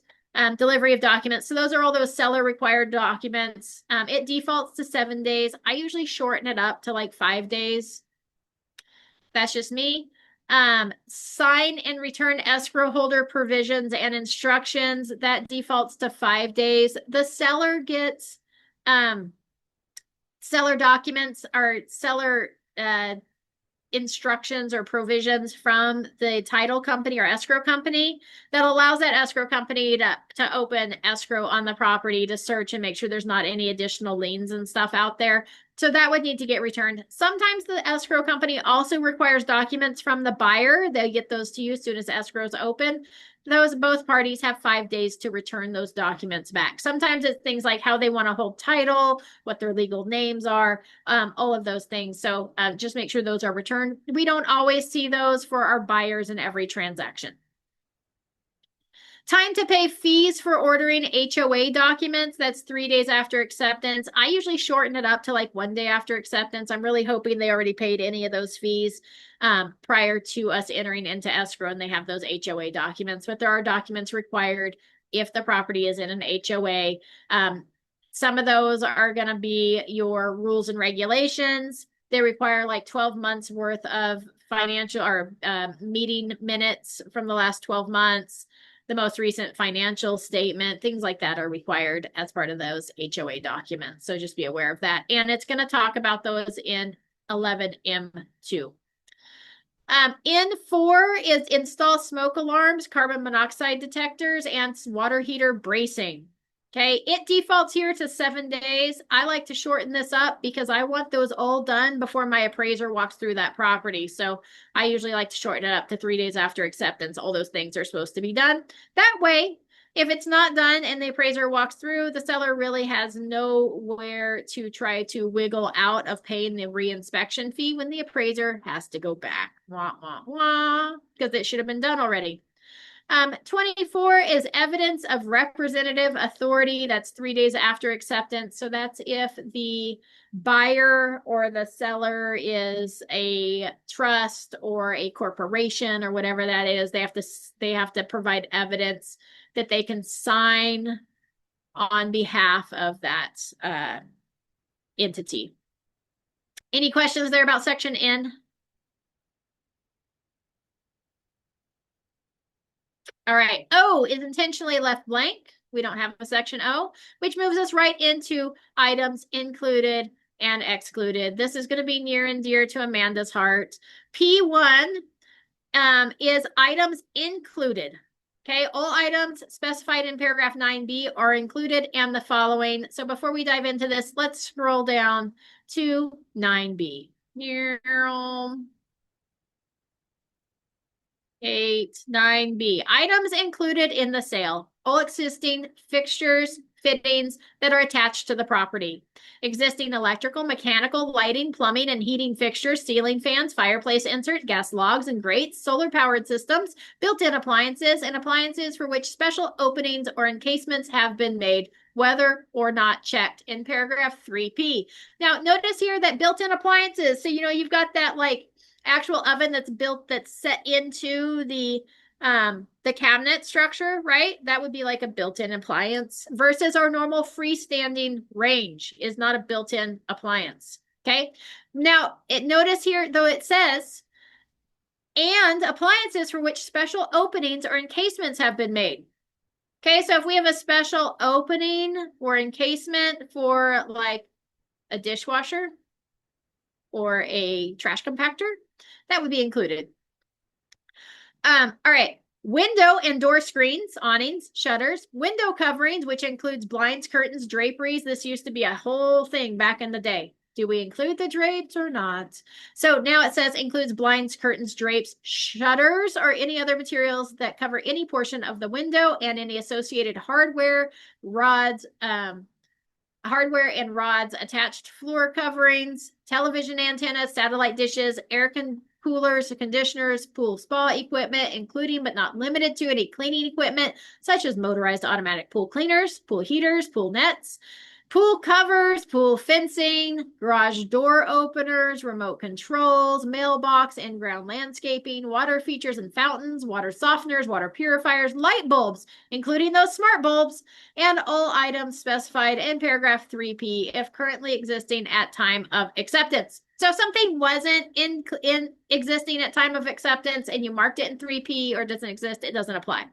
delivery of documents. So those are all those seller required documents. It defaults to 7 days. I usually shorten it up to like 5 days. That's just me. Sign and return escrow holder provisions and instructions that defaults to 5 days. The seller gets seller documents or seller instructions or provisions from the title company or escrow company that allows that escrow company to open escrow on the property to search and make sure there's not any additional liens and stuff out there. So that would need to get returned. Sometimes the escrow company also requires documents from the buyer. They'll get those to you as soon as escrow is open. Both parties have 5 days to return those documents back. Sometimes it's things like how they want to hold title, what their legal names are, all of those things. So just make sure those are returned. We don't always see those for our buyers in every transaction. Time to pay fees for ordering HOA documents. That's 3 days after acceptance. I usually shorten it up to like 1 day after acceptance. I'm really hoping they already paid any of those fees prior to us entering into escrow and they have those HOA documents. But there are documents required if the property is in an HOA. Some of those are going to be your rules and regulations. They require like 12 months worth of financial or meeting minutes from the last 12 months. The most recent financial statement, things like that are required as part of those HOA documents. So just be aware of that. And it's going to talk about those in 11M2. N4 is install smoke alarms, carbon monoxide detectors, and water heater bracing. Okay, it defaults here to 7 days. I like to shorten this up because I want those all done before my appraiser walks through that property. So I usually like to shorten it up to 3 days after acceptance. All those things are supposed to be done. That way, if it's not done and the appraiser walks through, the seller really has nowhere to try to wiggle out of paying the reinspection fee when the appraiser has to go back. Wah, wah, wah, because it should have been done already. 24 is evidence of representative authority. That's 3 days after acceptance. So that's if the buyer or the seller is a trust or a corporation or whatever that is. They have to provide evidence that they can sign on behalf of that entity. Any questions there about section N? All right. O is intentionally left blank. We don't have a section O, which moves us right into items included and excluded. This is going to be near and dear to Amanda's heart. P1 is items included. Okay, all items specified in paragraph 9B are included and the following. So before we dive into this, let's scroll down to 9B. 9B. Items included in the sale. All existing fixtures, fittings that are attached to the property. Existing electrical, mechanical, lighting, plumbing, and heating fixtures, ceiling fans, fireplace insert, gas logs and grates, solar-powered systems, built-in appliances, and appliances for which special openings or encasements have been made, whether or not checked in paragraph 3P. Now, notice here that built-in appliances, so you've got that like actual oven that's built, that's set into the cabinet structure, right? That would be like a built-in appliance versus our normal freestanding range is not a built-in appliance. Okay. Now notice here, though, it says, and appliances for which special openings or encasements have been made. Okay, so if we have a special opening or encasement for like a dishwasher or a trash compactor, that would be included. All right. Window and door screens, awnings, shutters, window coverings, which includes blinds, curtains, draperies. This used to be a whole thing back in the day. Do we include the drapes or not? So now it says includes blinds, curtains, drapes, shutters, or any other materials that cover any portion of the window and any associated hardware, rods, hardware and rods, attached floor coverings, television antennas, satellite dishes, coolers, conditioners, pool spa equipment, including but not limited to any cleaning equipment, such as motorized automatic pool cleaners, pool heaters, pool nets, pool covers, pool fencing, garage door openers, remote controls, mailbox, in-ground landscaping, water features and fountains, water softeners, water purifiers, light bulbs, including those smart bulbs, and all items specified in paragraph 3P if currently existing at time of acceptance. So if something wasn't in existing at time of acceptance and you marked it in 3P or doesn't exist, it doesn't apply.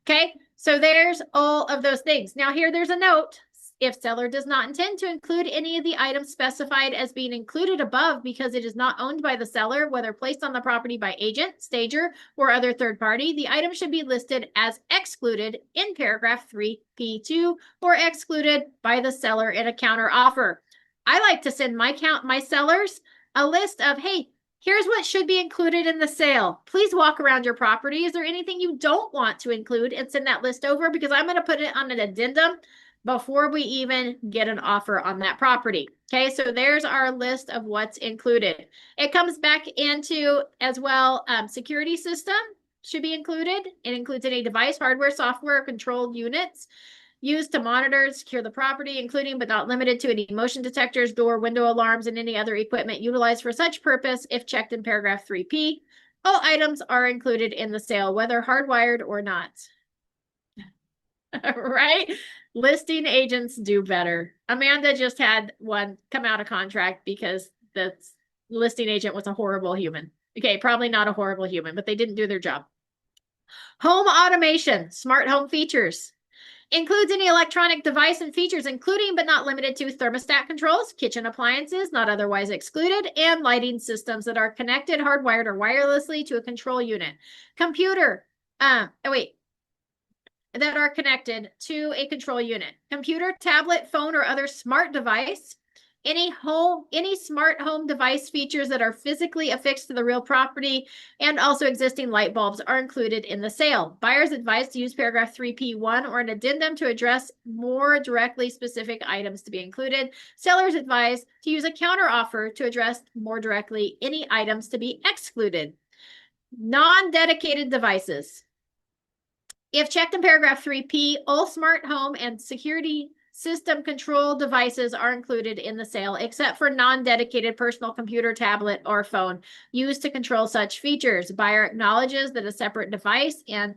Okay, so there's all of those things. Now here there's a note. If seller does not intend to include any of the items specified as being included above because it is not owned by the seller, whether placed on the property by agent, stager, or other third party, the item should be listed as excluded in paragraph 3P2 or excluded by the seller in a counter offer. I like to send my sellers a list of, hey, here's what should be included in the sale. Please walk around your property. Is there anything you don't want to include? And send that list over because I'm going to put it on an addendum before we even get an offer on that property. Okay, so there's our list of what's included. It comes back into as well, security system should be included. It includes any device, hardware, software, controlled units used to monitor and secure the property, including but not limited to any motion detectors, door, window alarms, and any other equipment utilized for such purpose if checked in paragraph 3P. All items are included in the sale, whether hardwired or not. Right? Listing agents do better. Amanda just had one come out of contract because the listing agent was a horrible human. Okay, probably not a horrible human, but they didn't do their job. Home automation, smart home features. Includes any electronic device and features, including but not limited to thermostat controls, kitchen appliances, not otherwise excluded, and lighting systems that are connected, hardwired, or wirelessly to a control unit. Computer, that are connected to a control unit. Computer, tablet, phone, or other smart device. Any smart home device features that are physically affixed to the real property and also existing light bulbs are included in the sale. Buyers advised to use paragraph 3P1 or an addendum to address more directly specific items to be included. Sellers advised to use a counteroffer to address more directly any items to be excluded. Non-dedicated devices. If checked in paragraph 3P, all smart home and security system control devices are included in the sale, except for non-dedicated personal computer, tablet, or phone used to control such features. Buyer acknowledges that a separate device and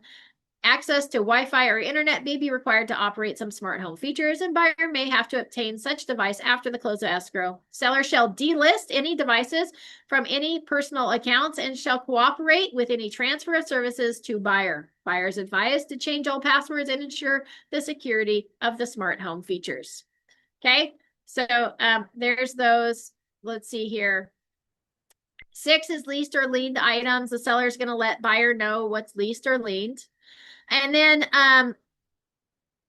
access to Wi-Fi or internet may be required to operate some smart home features, and buyer may have to obtain such device after the close of escrow. Seller shall delist any devices from any personal accounts and shall cooperate with any transfer of services to buyer. Buyers advised to change all passwords and ensure the security of the smart home features. Okay, so there's those. Let's see here. 6 is leased or liened items. The seller is going to let buyer know what's leased or liened. And then,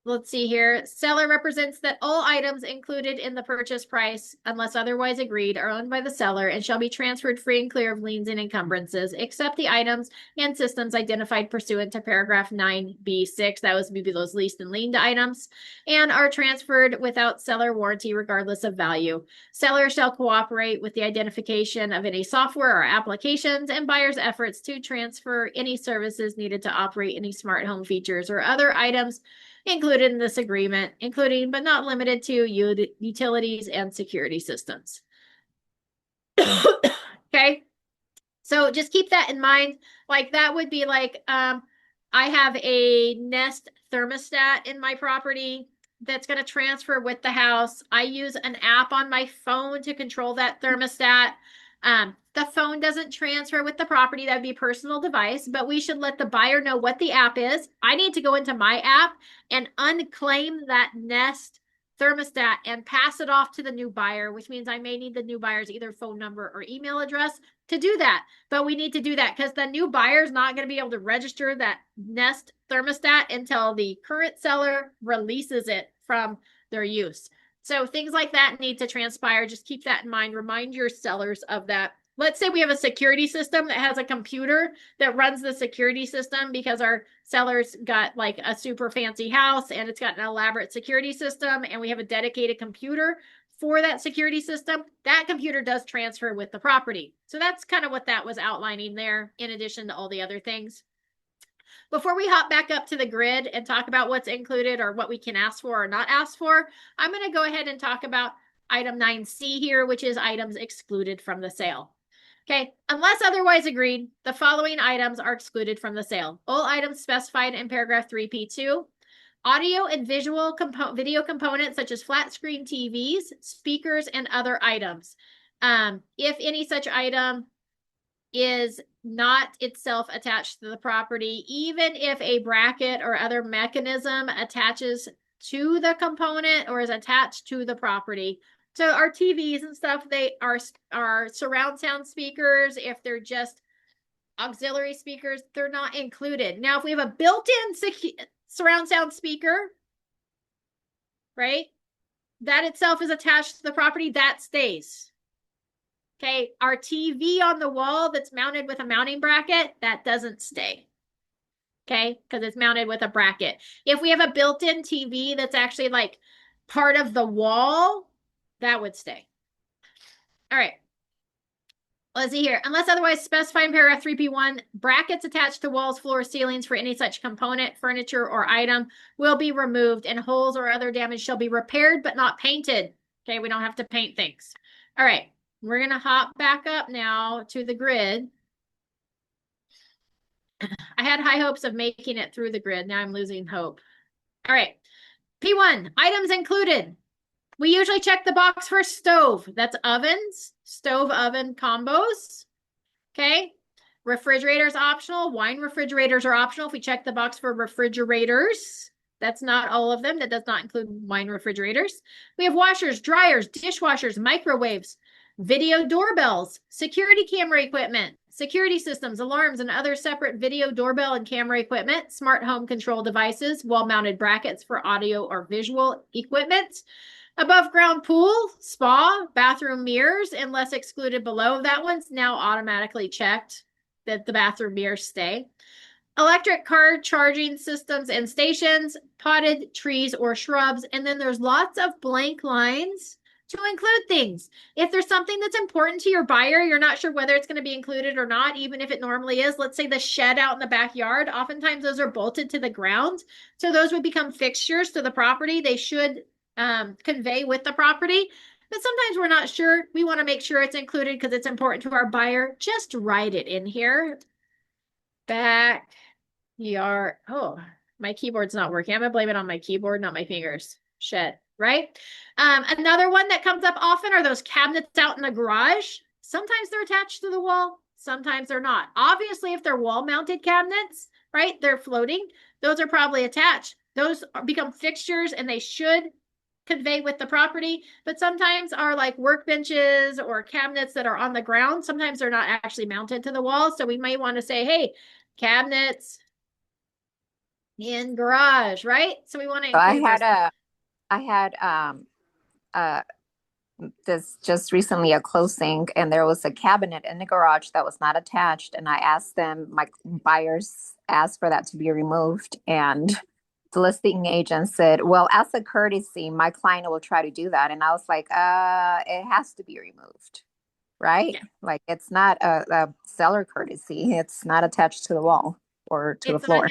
let's see here. Seller represents that all items included in the purchase price, unless otherwise agreed, are owned by the seller and shall be transferred free and clear of liens and encumbrances, except the items and systems identified pursuant to paragraph 9B6. That was maybe those leased and liened items, and are transferred without seller warranty, regardless of value. Seller shall cooperate with the identification of any software or applications and buyer's efforts to transfer any services needed to operate any smart home features or other items included in this agreement, including but not limited to utilities and security systems. Okay. So just keep that in mind. Like that would be like, I have a Nest thermostat in my property that's going to transfer with the house. I use an app on my phone to control that thermostat. The phone doesn't transfer with the property. That would be a personal device, but we should let the buyer know what the app is. I need to go into my app and unclaim that Nest thermostat and pass it off to the new buyer, which means I may need the new buyer's either phone number or email address to do that. But we need to do that because the new buyer is not going to be able to register that Nest thermostat until the current seller releases it from their use. So things like that need to transpire. Just keep that in mind. Remind your sellers of that. Let's say we have a security system that has a computer that runs the security system because our seller's got like a super fancy house and it's got an elaborate security system and we have a dedicated computer for that security system. That computer does transfer with the property. So that's kind of what that was outlining there, in addition to all the other things. Before we hop back up to the grid and talk about what's included or what we can ask for or not ask for, I'm going to go ahead and talk about item 9C here, which is items excluded from the sale. Okay, unless otherwise agreed, the following items are excluded from the sale. All items specified in paragraph 3P2. Audio and visual video components such as flat screen TVs, speakers, and other items. If any such item is not itself attached to the property, even if a bracket or other mechanism attaches to the component or is attached to the property. So our TVs and stuff, they are surround sound speakers. If they're just auxiliary speakers, they're not included. Now, if we have a built-in surround sound speaker, right, that itself is attached to the property, that stays. Okay, our TV on the wall that's mounted with a mounting bracket, that doesn't stay. Okay, because it's mounted with a bracket. If we have a built-in TV that's actually like part of the wall, that would stay. All right. Let's see here. Unless otherwise specified in paragraph 3P1, brackets attached to walls, floors, ceilings for any such component, furniture, or item will be removed, and holes or other damage shall be repaired but not painted. Okay, we don't have to paint things. All right. We're going to hop back up now to the grid. I had high hopes of making it through the grid. Now I'm losing hope. All right. P1, items included. We usually check the box for stove. That's ovens, stove oven combos. Okay. Refrigerators optional. Wine refrigerators are optional. If we check the box for refrigerators, that's not all of them. That does not include wine refrigerators. We have washers, dryers, dishwashers, microwaves, video doorbells, security camera equipment, security systems, alarms, and other separate video doorbell and camera equipment, smart home control devices, wall-mounted brackets for audio or visual equipment, above ground pool, spa, bathroom mirrors, unless excluded below. That one's now automatically checked that the bathroom mirrors stay. Electric car charging systems and stations, potted trees or shrubs, and then there's lots of blank lines to include things. If there's something that's important to your buyer, you're not sure whether it's going to be included or not, even if it normally is. Let's say the shed out in the backyard. Oftentimes those are bolted to the ground. So those would become fixtures to the property. They should convey with the property. But sometimes we're not sure. We want to make sure it's included because it's important to our buyer. Just write it in here. Backyard. Oh, my keyboard's not working. I'm going to blame it on my keyboard, not my fingers. Shit. Right? Another one that comes up often are those cabinets out in the garage. Sometimes they're attached to the wall. Sometimes they're not. Obviously, if they're wall-mounted cabinets, right, they're floating. Those are probably attached. Those become fixtures and they should convey with the property. But sometimes are like workbenches or cabinets that are on the ground. Sometimes they're not actually mounted to the wall. So we might want to say, hey, cabinets in garage, right? So we want to include I had this just recently a closing, and there was a cabinet in the garage that was not attached, and I asked them, my buyers asked for that to be removed, and the listing agent said, well, as a courtesy, my client will try to do that. And I was like, it has to be removed, right? Yeah. Like it's not a seller courtesy. It's not attached to the wall or to the floor.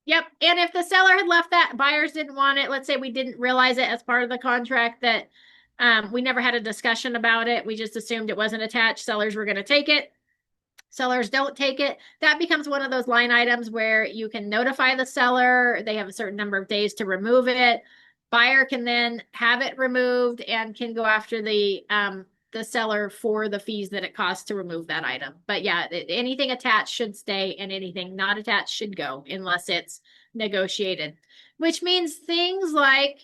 Yep. And if the seller had left that, buyers didn't want it. Let's say we didn't realize it as part of the contract that we never had a discussion about it. We just assumed it wasn't attached. Sellers were going to take it. Sellers don't take it. That becomes one of those line items where you can notify the seller. They have a certain number of days to remove it. Buyer can then have it removed and can go after the seller for the fees that it costs to remove that item. But yeah, anything attached should stay and anything not attached should go unless it's negotiated, which means things like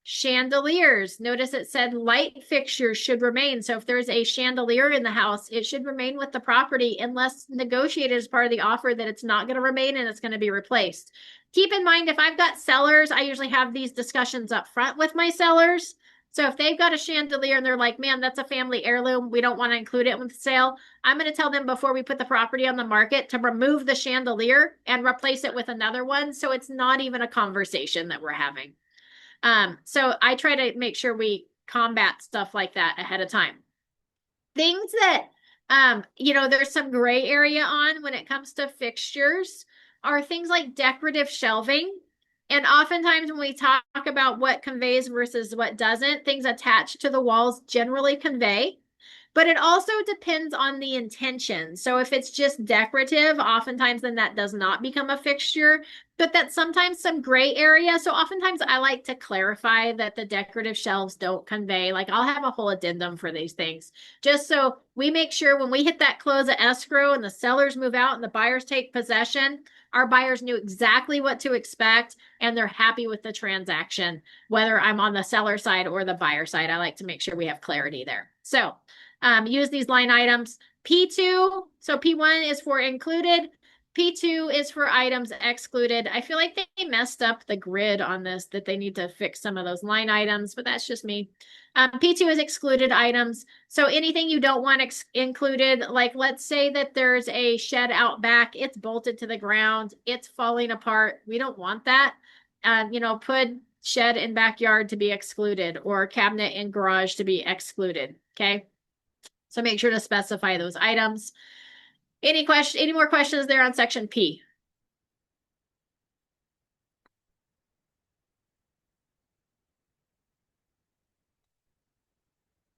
chandeliers. Notice it said light fixtures should remain. So if there's a chandelier in the house, it should remain with the property unless negotiated as part of the offer that it's not going to remain and it's going to be replaced. Keep in mind, if I've got sellers, I usually have these discussions up front with my sellers. So if they've got a chandelier and they're like, man, that's a family heirloom, we don't want to include it with the sale, I'm going to tell them before we put the property on the market to remove the chandelier and replace it with another one. So it's not even a conversation that we're having. So I try to make sure we combat stuff like that ahead of time. Things that, there's some gray area on when it comes to fixtures are things like decorative shelving. And oftentimes when we talk about what conveys versus what doesn't, things attached to the walls generally convey. But it also depends on the intention. So if it's just decorative, oftentimes then that does not become a fixture, but that's sometimes some gray area. So oftentimes I like to clarify that the decorative shelves don't convey. Like I'll have a whole addendum for these things, just so we make sure when we hit that close of escrow and the sellers move out and the buyers take possession, our buyers knew exactly what to expect and they're happy with the transaction, whether I'm on the seller side or the buyer side. I like to make sure we have clarity there. So use these line items. P2, so P1 is for included. P2 is for items excluded. I feel like they messed up the grid on this, that they need to fix some of those line items, but that's just me. P2 is excluded items. So anything you don't want included, like let's say that there's a shed out back, it's bolted to the ground, it's falling apart. We don't want that. Put shed in backyard to be excluded or cabinet in garage to be excluded. Okay. So make sure to specify those items. Any more questions there on section P?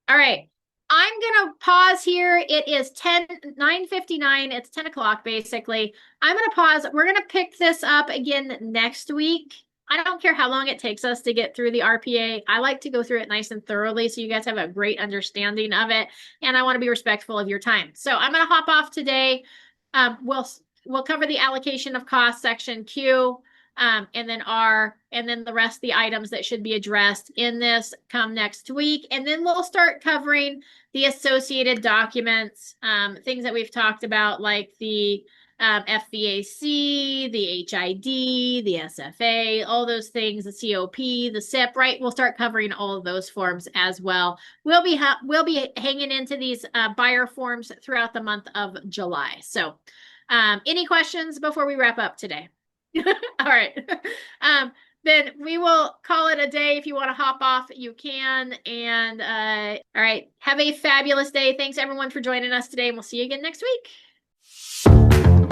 All right. I'm going to pause here. It is 9:59. It's 10 o'clock basically. I'm going to pause. We're going to pick this up again next week. I don't care how long it takes us to get through the RPA. I like to go through it nice and thoroughly so you guys have a great understanding of it. And I want to be respectful of your time. So I'm going to hop off today. We'll cover the allocation of cost section Q, and then R, and then the rest of the items that should be addressed in this come next week. And then we'll start covering the associated documents, things that we've talked about, like the FVAC, the HID, the SFA, all those things, the COP, the SIP, right? We'll start covering all of those forms as well. We'll be hanging into these buyer forms throughout the month of July. So any questions before we wrap up today? All right. Then we will call it a day. If you want to hop off, you can. And all right, have a fabulous day. Thanks everyone for joining us today, and we'll see you again next week.